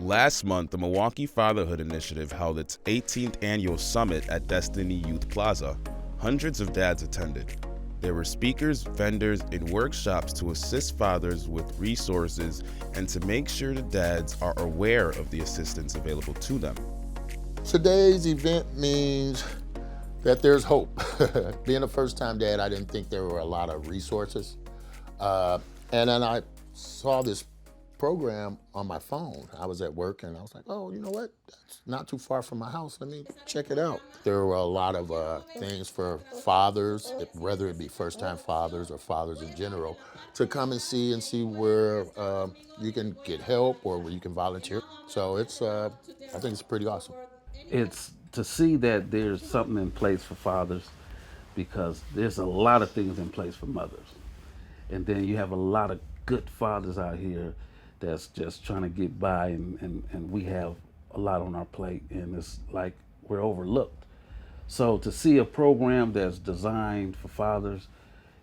Last month, the Milwaukee Fatherhood Initiative held its 18th annual summit at Destiny Youth Plaza. Hundreds of dads attended. There were speakers, vendors, and workshops to assist fathers with resources and to make sure the dads are aware of the assistance available to them. Today's event means that there's hope. Being a first-time dad, I didn't think there were a lot of resources. And then I saw this program on my phone. I was at work and I was like, oh, you know what? That's not too far from my house. Let me check it out. There were a lot of things for fathers, whether it be first-time fathers or fathers in general, to come and see where you can get help or where you can volunteer. So it's, I think it's pretty awesome. It's to see that there's something in place for fathers, because there's a lot of things in place for mothers. And then you have a lot of good fathers out here that's just trying to get by, and we have a lot on our plate, and it's like we're overlooked. So to see a program that's designed for fathers,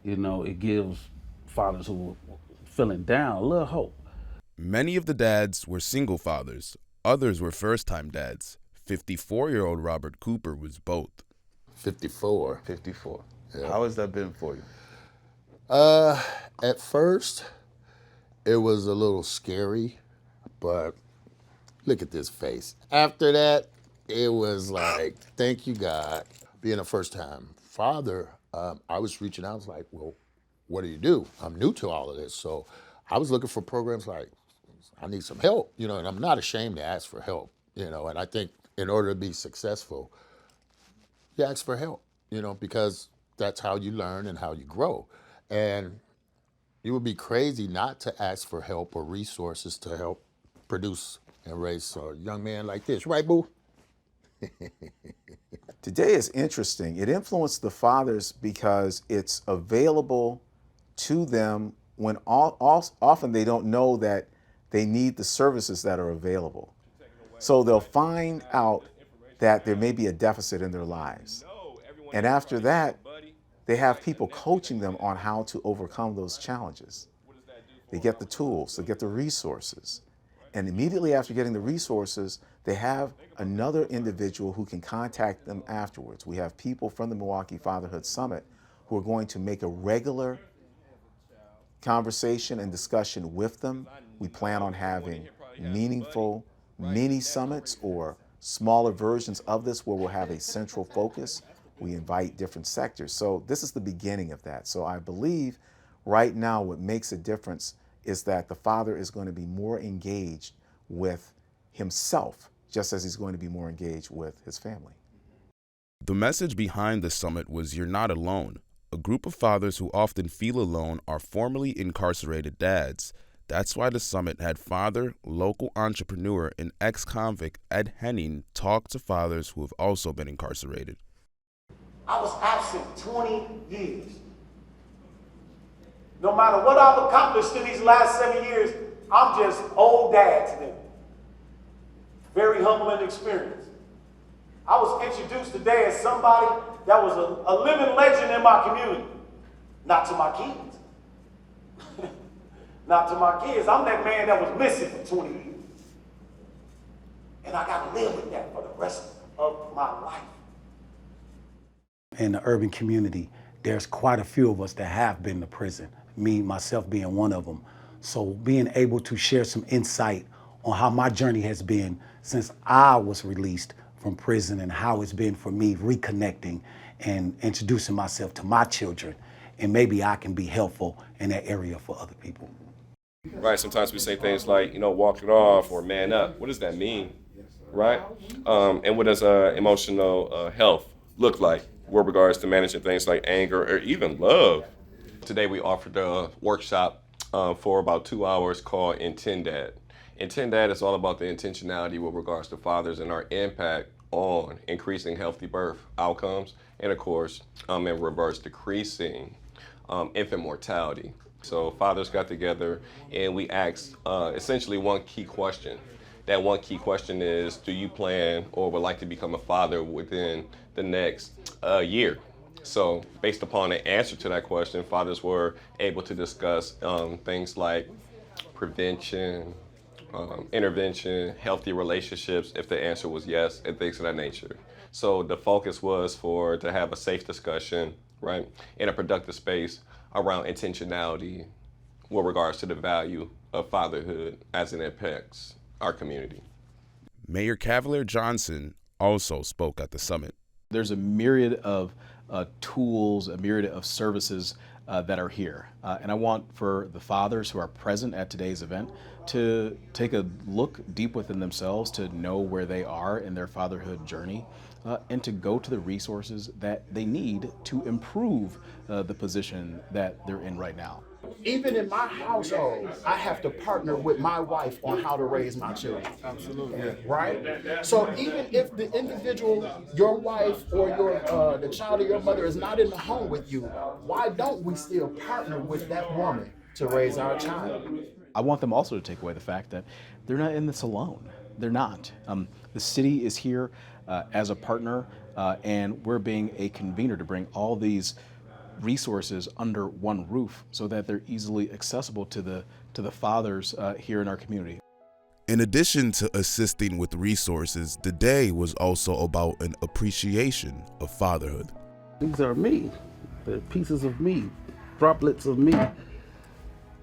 you know, it gives fathers who are feeling down a little hope. Many of the dads were single fathers. Others were first-time dads. 54-year-old Robert Cooper was both. 54. 54. Yeah. How has that been for you? At first, it was a little scary, but look at this face. After that, it was like, thank you, God. Being a first-time father, I was reaching out. I was like, well, what do you do? I'm new to all of this. So I was looking for programs like, I need some help, you know, and I'm not ashamed to ask for help, you know, and I think in order to be successful, you ask for help, you know, because that's how you learn and how you grow. And you would be crazy not to ask for help or resources to help produce and raise a young man like this. Right, boo? Today is interesting. It influenced the fathers because it's available to them when often they don't know that they need the services that are available. So they'll find out that there may be a deficit in their lives. And after that, they have people coaching them on how to overcome those challenges. They get the tools, they get the resources. And immediately after getting the resources, they have another individual who can contact them afterwards. We have people from the Milwaukee Fatherhood Summit who are going to make a regular conversation and discussion with them. We plan on having meaningful mini summits or smaller versions of this where we'll have a central focus. We invite different sectors. So this is the beginning of that. So I believe right now what makes a difference is that the father is going to be more engaged with himself, just as he's going to be more engaged with his family. The message behind the summit was you're not alone. A group of fathers who often feel alone are formerly incarcerated dads. That's why the summit had father, local entrepreneur, and ex-convict Ed Henning talk to fathers who have also been incarcerated. I was absent 20 years. No matter what I've accomplished in these last 7 years, I'm just old dad to them. Very humbling experience. I was introduced today as somebody that was a living legend in my community. Not to my kids. Not to my kids. I'm that man that was missing for 20 years. And I got to live with that for the rest of my life. In the urban community, there's quite a few of us that have been to prison, me, myself being one of them. So being able to share some insight on how my journey has been since I was released from prison and how it's been for me reconnecting and introducing myself to my children, and maybe I can be helpful in that area for other people. Right, sometimes we say things like, walk it off or man up. What does that mean, right? And what does emotional health look like with regards to managing things like anger or even love? Today we offered a workshop for about 2 hours called Intend Dad. Intend Dad is all about the intentionality with regards to fathers and our impact on increasing healthy birth outcomes and, of course, in reverse, decreasing infant mortality. So fathers got together and we asked essentially one key question. That one key question is, do you plan or would like to become a father within the next year? So based upon the answer to that question, fathers were able to discuss things like prevention, intervention, healthy relationships, if the answer was yes, and things of that nature. So the focus was to have a safe discussion, right, in a productive space around intentionality with regards to the value of fatherhood as it impacts our community. Mayor Cavalier Johnson also spoke at the summit. There's a myriad of tools, a myriad of services that are here. And I want for the fathers who are present at today's event to take a look deep within themselves to know where they are in their fatherhood journey and to go to the resources that they need to improve the position that they're in right now. Even in my household, I have to partner with my wife on how to raise my children. Absolutely. Right? So even if the individual, your wife or the child of your mother is not in the home with you, why don't we still partner with that woman to raise our child? I want them also to take away the fact that they're not in this alone. They're not. The city is here as a partner, and we're being a convener to bring all these resources under one roof so that they're easily accessible to the fathers here in our community. In addition to assisting with resources, the day was also about an appreciation of fatherhood. These are me. They're pieces of me, droplets of me.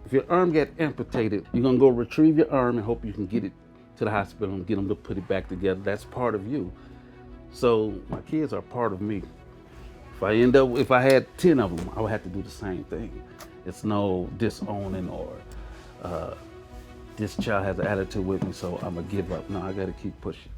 If your arm get amputated, you're gonna go retrieve your arm and hope you can get it to the hospital and get them to put it back together. That's part of you. So my kids are part of me. If I had 10 of them, I would have to do the same thing. It's no disowning or this child has an attitude with me, so I'm gonna give up. No, I gotta keep pushing.